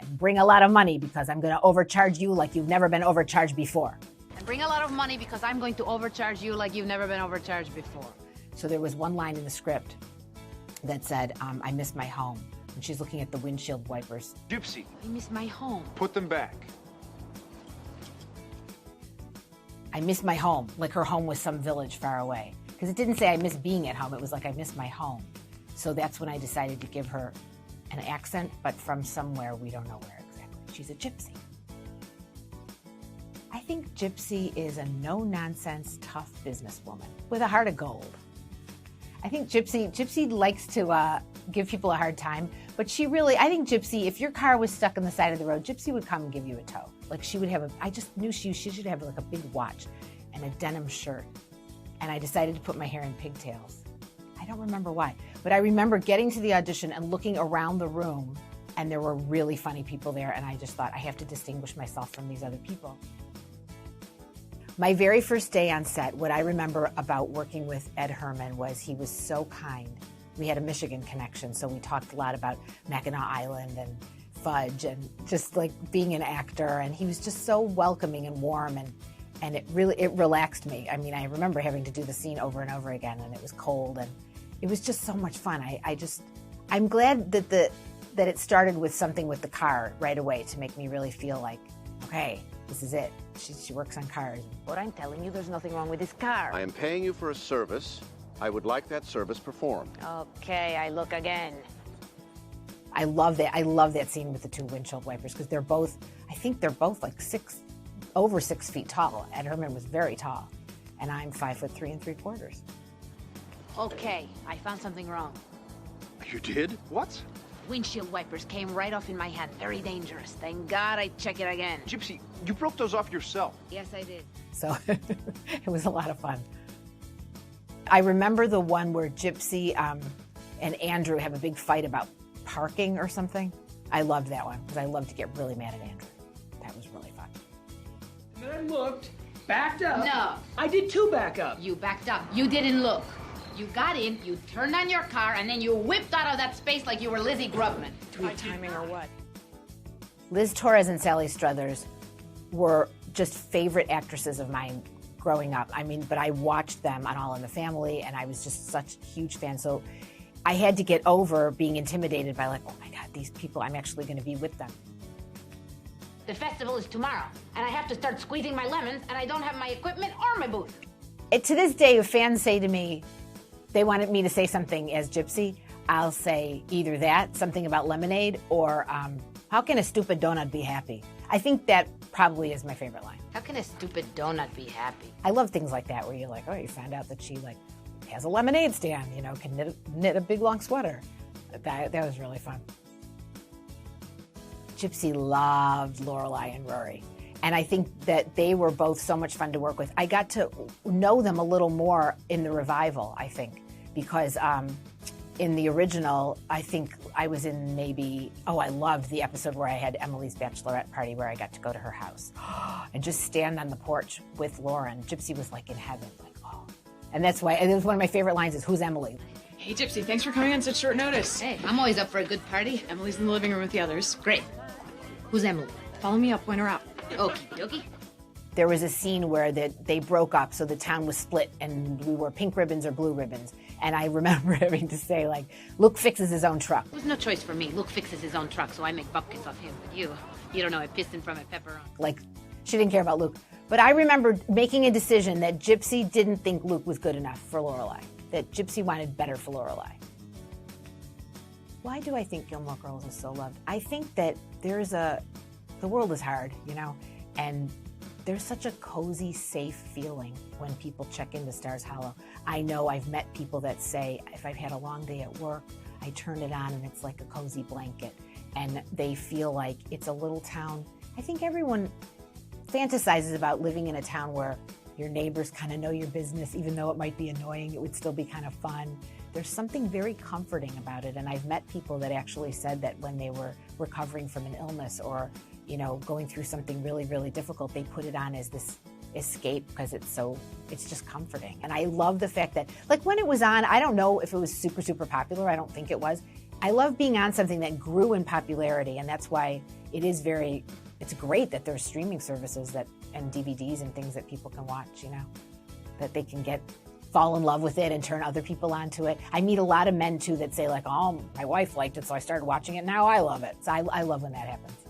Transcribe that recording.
And bring a lot of money because I'm going to overcharge you like you've never been overcharged before. And bring a lot of money because I'm going to overcharge you like you've never been overcharged before. So there was one line in the script that said, I miss my home. And she's looking at the windshield wipers. Gypsy, I miss my home. put them back. I miss my home, like her home was some village far away. Because it didn't say I miss being at home, it was like I miss my home. So that's when I decided to give her an accent, but from somewhere we don't know where exactly. She's a gypsy. I think Gypsy is a no-nonsense, tough businesswoman with a heart of gold. I think Gypsy likes to give people a hard time, but I think Gypsy, if your car was stuck on the side of the road, Gypsy would come and give you a tow. Like she would have I just knew she should have like a big watch and a denim shirt. And I decided to put my hair in pigtails. I don't remember why, but I remember getting to the audition and looking around the room, and there were really funny people there, and I just thought, I have to distinguish myself from these other people. My very first day on set, what I remember about working with Ed Hermann was he was so kind. We had a Michigan connection, so we talked a lot about Mackinac Island and fudge and just like being an actor, and he was just so welcoming and warm, and it relaxed me. I mean, I remember having to do the scene over and over again, and it was cold, and it was just so much fun. I'm glad that it started with something with the car right away to make me really feel like, okay, this is it. She works on cars. But I'm telling you, there's nothing wrong with this car. I am paying you for a service. I would like that service performed. Okay, I look again. I love that scene with the two windshield wipers because I think they're both like over 6 feet tall. Ed Hermann was very tall, and I'm 5'3 3/4". Okay, I found something wrong. You did? What? Windshield wipers came right off in my hand. Very dangerous. Thank God I check it again. Gypsy, you broke those off yourself. Yes, I did. So it was a lot of fun. I remember the one where Gypsy and Andrew have a big fight about parking or something. I loved that one because I love to get really mad at Andrew. That was really fun. And then I looked, backed up. No. I did two back up. You backed up. You didn't look. You got in, you turned on your car, and then you whipped out of that space like you were Lizzie Grubman. Tweet timing or what? Liz Torres and Sally Struthers were just favorite actresses of mine growing up. I mean, but I watched them on All in the Family, and I was just such a huge fan. So I had to get over being intimidated by like, oh my God, these people, I'm actually going to be with them. The festival is tomorrow, and I have to start squeezing my lemons, and I don't have my equipment or my booth. To this day, if fans say to me, they wanted me to say something as Gypsy, I'll say either that, something about lemonade, or how can a stupid donut be happy? I think that probably is my favorite line. How can a stupid donut be happy? I love things like that where you're like, oh, you found out that she like has a lemonade stand, can knit a big long sweater. That was really fun. Gypsy loved Lorelai and Rory. And I think that they were both so much fun to work with. I got to know them a little more in the revival, I think, because in the original, I think I was in I loved the episode where I had Emily's bachelorette party where I got to go to her house and just stand on the porch with Lauren. Gypsy was like in heaven, like, oh. And it was one of my favorite lines is, who's Emily? Hey, Gypsy, thanks for coming on such short notice. Hey, I'm always up for a good party. Emily's in the living room with the others. Great. Who's Emily? Follow me up, point her out. Okie dokie. There was a scene where they broke up, so the town was split, and we wore pink ribbons or blue ribbons. And I remember having to say, like, Luke fixes his own truck. There's no choice for me. Luke fixes his own truck, so I make bupkins off him. But you don't know I pissed in from a pepperoni. Like, she didn't care about Luke. But I remember making a decision that Gypsy didn't think Luke was good enough for Lorelai, that Gypsy wanted better for Lorelai. Why do I think Gilmore Girls is so loved? I think that the world is hard, and there's such a cozy, safe feeling when people check into Stars Hollow. I know I've met people that say, if I've had a long day at work, I turn it on and it's like a cozy blanket, and they feel like it's a little town. I think everyone fantasizes about living in a town where your neighbors kind of know your business, even though it might be annoying, it would still be kind of fun. There's something very comforting about it, and I've met people that actually said that when they were recovering from an illness or going through something really, really difficult, they put it on as this escape because it's just comforting. And I love the fact that, like, when it was on, I don't know if it was super, super popular. I don't think it was. I love being on something that grew in popularity, and that's why it's great that there's streaming services and DVDs and things that people can watch, that they can fall in love with it and turn other people onto it. I meet a lot of men too that say like, oh, my wife liked it, so I started watching it, now I love it. So I love when that happens.